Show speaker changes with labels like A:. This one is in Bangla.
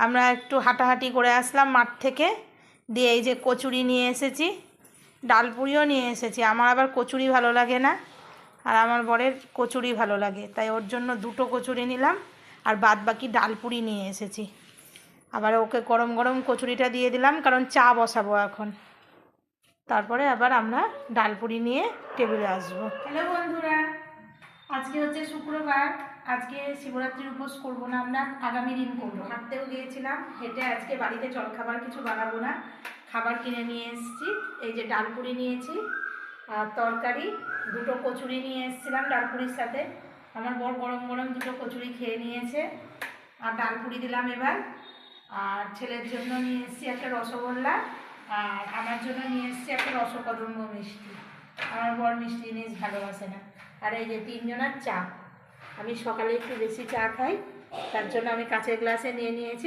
A: আমরা একটু হাঁটাহাঁটি করে আসলাম মাঠ থেকে, দিয়ে এই যে কচুরি নিয়ে এসেছি, ডালপুরিও নিয়ে এসেছি। আমার আবার কচুরি ভালো লাগে না, আর আমার বরের কচুরি ভালো লাগে, তাই ওর জন্য দুটো কচুরি নিলাম, আর বাদ বাকি ডালপুরি নিয়ে এসেছি। আবার ওকে গরম গরম কচুরিটা দিয়ে দিলাম, কারণ চা বসাবো এখন। তারপরে আবার আমরা ডালপুরি নিয়ে টেবিলে আসবো। হ্যালো বন্ধুরা, আজকে হচ্ছে শুক্রবার। আজকে শিবরাত্রির উপোস করবো না, আমরা আগামী দিন করবো। হাঁটতেও গিয়েছিলাম, হেঁটে আজকে বাড়িতে জলখাবার কিছু বানাবো না, খাবার কিনে নিয়ে এসেছি। এই যে ডালপুরি নিয়েছি, আর তরকারি, দুটো কচুরি নিয়ে এসেছিলাম ডালপুরির সাথে। আমার বর গরম গরম দুটো কচুরি খেয়ে নিয়েছে, আর ডালপুরি দিলাম এবার। আর ছেলের জন্য নিয়ে এসেছি একটা রসগোল্লা, আর আমার জন্য নিয়ে এসেছি একটা রসকদম্ব মিষ্টি। আমার বর মিষ্টি জিনিস ভালোবাসে না। আর এই যে 3 জনের চা। আমি সকালে একটু বেশি চা খাই, তার জন্য আমি কাঁচের গ্লাসে নিয়ে নিয়েছি।